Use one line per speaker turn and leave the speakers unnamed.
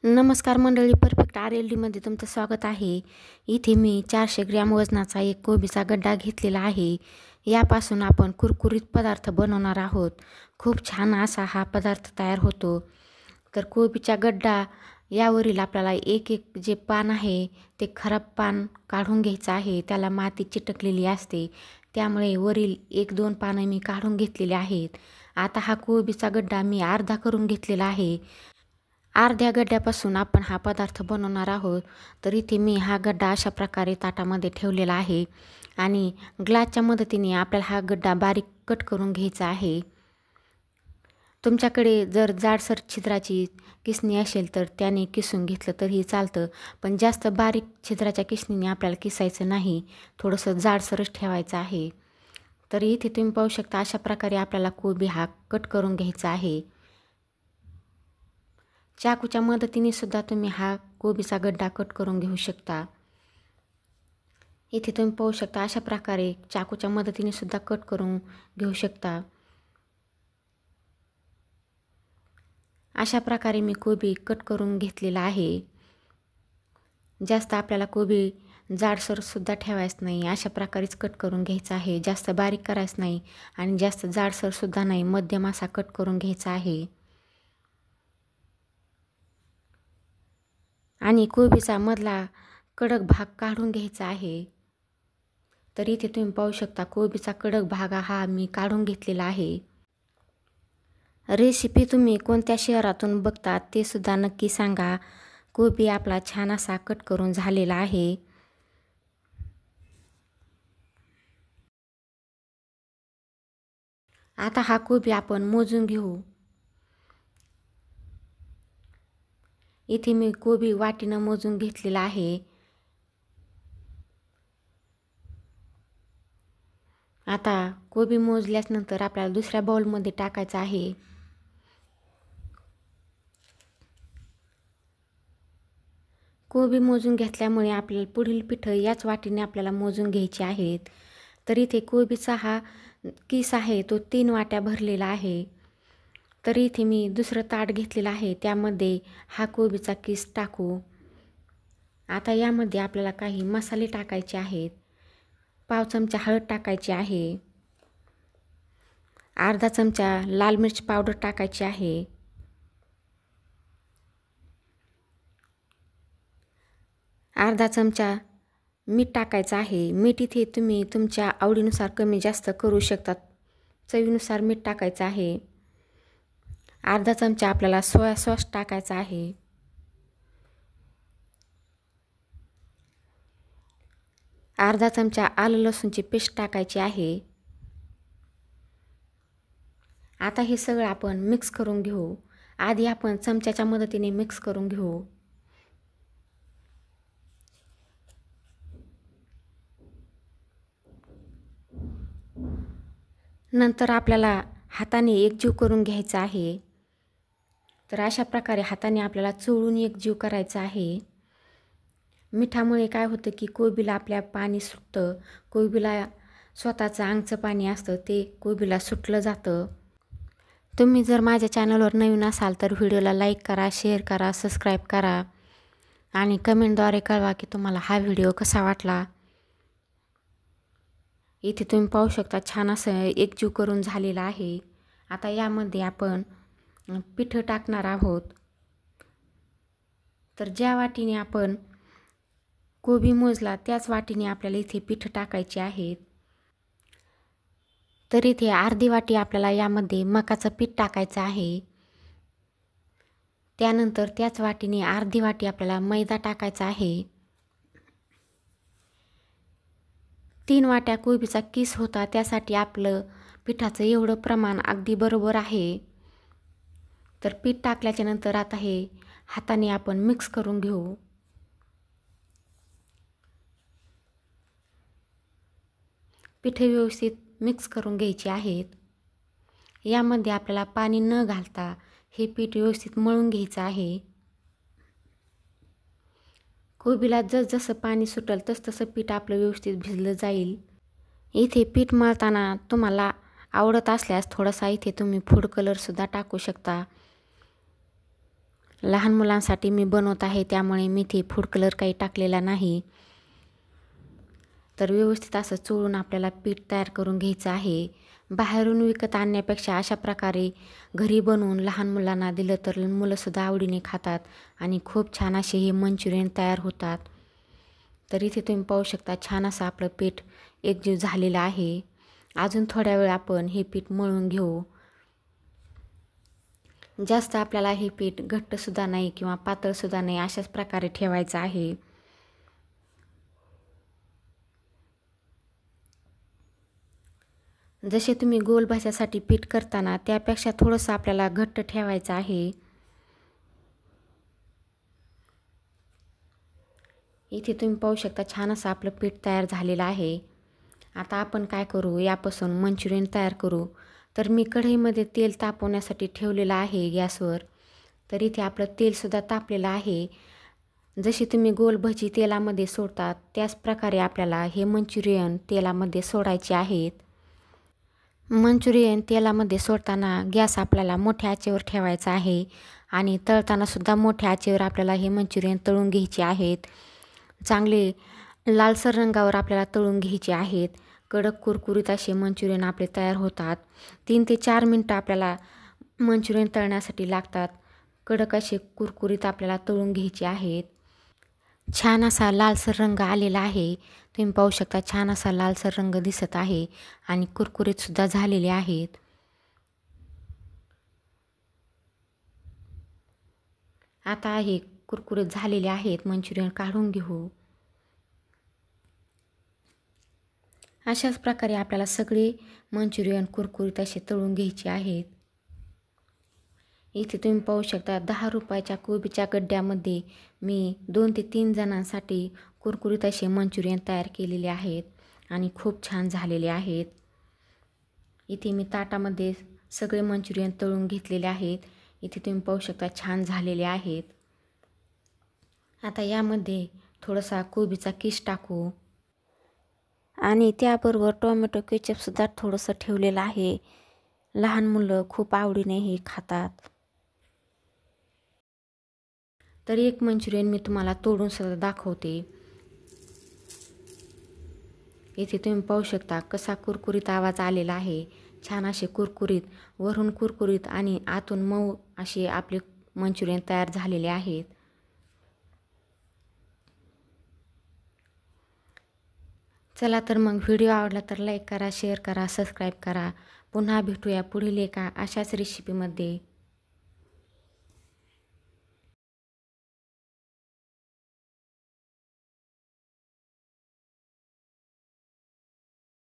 नमस्कार मंडळी, परफेक्ट RLDमध्ये तुमचं स्वागत आहे. इथे मी 400 ग्रॅम वजनाचा एक कोबीचा गड्डा घेतलेला आहे. यापासून आपण कुरकुरीत पदार्थ बनवणार आहोत. खूप छान असा हा पदार्थ तयार होतो. तर कोबीचा गड्डा यावरील आपल्याला एक जे पान आहे ते खराब पान काढून घ्यायचं आहे. त्याला माती चिटकलेली असते, त्यामुळे वरील 1-2 पानं मी काढून घेतलेली आहेत. आता हा कोबीचा गड्डा मी अर्धा करून घेतलेला आहे. अर्ध्या गड्ड्यापासून आपण हा पदार्थ बनवणार आहोत. तर इथे मी हा गड्डा अशा प्रकारे ताटामध्ये ठेवलेला आहे आणि ग्लासच्या मदतीने आपल्याला हा गड्डा बारीक कट करून घ्यायचा आहे. तुमच्याकडे जर जाडसर छिद्राची किसणी असेल तर त्याने किसून घेतलं तरीही चालतं, पण जास्त बारीक छिद्राच्या किसणीने आपल्याला किसायचं नाही, थोडंसं जाडसरच ठेवायचं आहे. तर इथे तुम्ही पाहू शकता अशा प्रकारे आपल्याला कोबी हा कट करून घ्यायचा आहे. चाकूच्या मदतीने सुद्धा तुम्ही हा कोबीचा गड्डा कट करून घेऊ शकता. इथे तुम्ही पाहू शकता अशा प्रकारे चाकूच्या मदतीने सुद्धा कट करून घेऊ शकता. अशा प्रकारे मी कोबी कट करून घेतलेला आहे. जास्त आपल्याला कोबी जाडसर सुद्धा ठेवायचं नाही, अशा प्रकारेच कट करून घ्यायचं आहे. जास्त बारीक करायचं नाही आणि जास्त जाडसर सुद्धा नाही, मध्यम असा कट करून घ्यायचा आहे. आणि कोबीचा मधला कडक भाग काढून घ्यायचा आहे. तर इथे तुम्ही पाहू शकता कोबीचा कडक भाग हा मी काढून घेतलेला आहे. रेसिपी तुम्ही कोणत्या शहरातून बघतात ते सुद्धा नक्की सांगा. कोबी आपला छान असा कट करून झालेला आहे. आता हा कोबी आपण मोजून घेऊ. इथे मी कोबी वाटीनं मोजून घेतलेला आहे. आता कोबी मोजल्यानंतर आपल्याला दुसऱ्या बाउलमध्ये टाकायचं आहे. कोबी मोजून घेतल्यामुळे आपल्याला पुढील पिठं याच वाटीने आपल्याला मोजून घ्यायची आहेत. तर इथे कोबीचा हा किस आहे तो 3 वाट्या भरलेला आहे. तर इथे मी दुसरं ताट घेतलेलं आहे, त्यामध्ये हा कोबीचा किस टाकू. आता यामध्ये आपल्याला काही मसाले टाकायचे आहेत. पाव चमचा हळद टाकायची आहे. अर्धा चमचा लाल मिरच पावडर टाकायची आहे. अर्धा चमचा मीठ टाकायचं आहे. मीठ इथे तुम्ही तुमच्या आवडीनुसार कमी जास्त करू शकतात. चवीनुसार मीठ टाकायचं आहे. अर्धा चमचा आपल्याला सोया सॉस टाकायचा आहे. अर्धा चमचा आलं लसूणची पेस्ट टाकायची आहे. आता हे सगळं आपण मिक्स करून घेऊ. आधी आपण चमच्याच्या मदतीने मिक्स करून घेऊ. नंतर आपल्याला हाताने एकजीव करून घ्यायचा आहे. तर अशा प्रकारे हाताने आपल्याला चोळून एकजीव करायचा आहे. मिठामुळे काय होतं की कोबीला आपल्या पाणी सुटतं. कोबीला स्वतःचं अंगचं पाणी असतं, ते कोबीला सुटलं जातं. तुम्ही जर माझ्या चॅनलवर नवीन असाल तर व्हिडिओला लाईक करा, शेअर करा, सबस्क्राईब करा आणि कमेंटद्वारे कळवा की तुम्हाला हा व्हिडिओ कसा वाटला. इथे तुम्ही पाहू शकता छान असं एकजीव करून झालेला आहे. आता यामध्ये आपण पिठं टाकणार आहोत. तर ज्या वाटीने आपण कोबी मोजला त्याच वाटीने आपल्याला इथे पिठं टाकायचे आहेत. तर इथे अर्धी वाटी आपल्याला यामध्ये मकाचं पीठ टाकायचं आहे. त्यानंतर त्याच वाटीने अर्धी वाटी आपल्याला मैदा टाकायचा आहे. 3 वाट्या कोबीचा किस होता, त्यासाठी आपलं पिठाचं एवढं प्रमाण अगदी बरोबर आहे. तर पीठ टाकल्याच्या नंतर आता हे हाताने आपण मिक्स करून घेऊ. पिठे व्यवस्थित मिक्स करून घ्यायची आहेत. यामध्ये आपल्याला पाणी न घालता हे पीठ व्यवस्थित मळून घ्यायचं आहे. कोबीला जसं पाणी सुटेल तसं पीठ आपलं व्यवस्थित भिजलं जाईल. इथे पीठ मळताना तुम्हाला आवडत असल्यास थोडासा इथे तुम्ही फूड कलरसुद्धा टाकू शकता. लहान मुलांसाठी मी बनवत आहे, त्यामुळे मी इथे फूड कलर काही टाकलेला नाही. तर व्यवस्थित असं चोळून आपल्याला पीठ तयार करून घ्यायचं आहे. बाहेरून विकत आणण्यापेक्षा अशा प्रकारे घरी बनवून लहान मुलांना दिलं तर मुलंसुद्धा आवडीने खातात आणि खूप छान असे हे मंचुरियन तयार होतात. तर इथे तुम्ही पाहू शकता छान असं आपलं पीठ एकजीव झालेलं आहे. अजून थोड्या वेळ आपण हे पीठ मळून घेऊ. जास्त आपल्याला हे पीठ घट्टसुद्धा नाही किंवा पातळसुद्धा नाही, अशाच प्रकारे ठेवायचं आहे. जसे तुम्ही गोल भाज्यासाठी पीठ करताना त्यापेक्षा थोडंसं आपल्याला घट्ट ठेवायचं आहे. इथे तुम्ही पाहू शकता छान असं आपलं पीठ तयार झालेलं आहे. आता आपण काय करू, यापासून मंचुरियन तयार करू. तर मी कढईमध्ये तेल तापवण्यासाठी ठेवलेलं आहे गॅसवर. तर इथे आपलं तेलसुद्धा तापलेलं आहे. जशी तुम्ही गोल भजी तेलामध्ये सोडतात त्याच प्रकारे आपल्याला हे मंचुरियन तेलामध्ये सोडायचे आहेत. मंचुरियन तेलामध्ये सोडताना गॅस आपल्याला मोठ्या आचेवर ठेवायचा आहे आणि तळतानासुद्धा मोठ्या आचेवर आपल्याला हे मंचुरियन तळून घ्यायचे आहेत. चांगले लालसर रंगावर आपल्याला तळून घ्यायचे आहेत. कडक कुरकुरीत असे मंचुरियन आपले तयार होतात. 3 ते 4 मिनटं आपल्याला मंचुरियन तळण्यासाठी लागतात. कडक असे कुरकुरीत आपल्याला तळून घ्यायचे आहेत. छान असा लालसर रंग आलेला आहे. तुम्ही पाहू शकता छान असा लालसर रंग दिसत आहे आणि कुरकुरीतसुद्धा झालेले आहेत. आता हे कुरकुरीत झालेले आहेत मंचुरियन काढून घेऊ. अशाच प्रकारे आपल्याला सगळे मंचुरियन कुरकुरीत असे तळून घ्यायचे आहेत. इथे तुम्ही पाहू शकता 10 रुपयाच्या कोबीच्या गड्ड्यामध्ये मी 2 ते 3 जणांसाठी कुरकुरीत असे मंचुरियन तयार केलेले आहेत आणि खूप छान झालेले आहेत. इथे मी ताटामध्ये सगळे मंचुरियन तळून घेतलेले आहेत. इथे तुम्ही पाहू शकता छान झालेले आहेत. आता यामध्ये थोडासा कोबीचा किस टाकू आणि त्याबरोबर टोमॅटो केचपसुद्धा थोडंसं ठेवलेलं आहे. लहान मुलं खूप आवडीने हे खातात. तर एक मंचुरियन मी तुम्हाला तोडून सुद्धा दाखवते. इथे तुम्ही पाहू शकता कसा कुरकुरीत आवाज आलेला आहे. छान असे कुरकुरीत, वरून कुरकुरीत आणि आतून मऊ असे आपले मंचुरियन तयार झालेले आहेत. चला तर मग व्हिडिओ आवडला तर लाईक करा, शेअर करा, सबस्क्राईब करा. पुन्हा भेटूया पुढील एका अशाच रेसिपीमध्ये.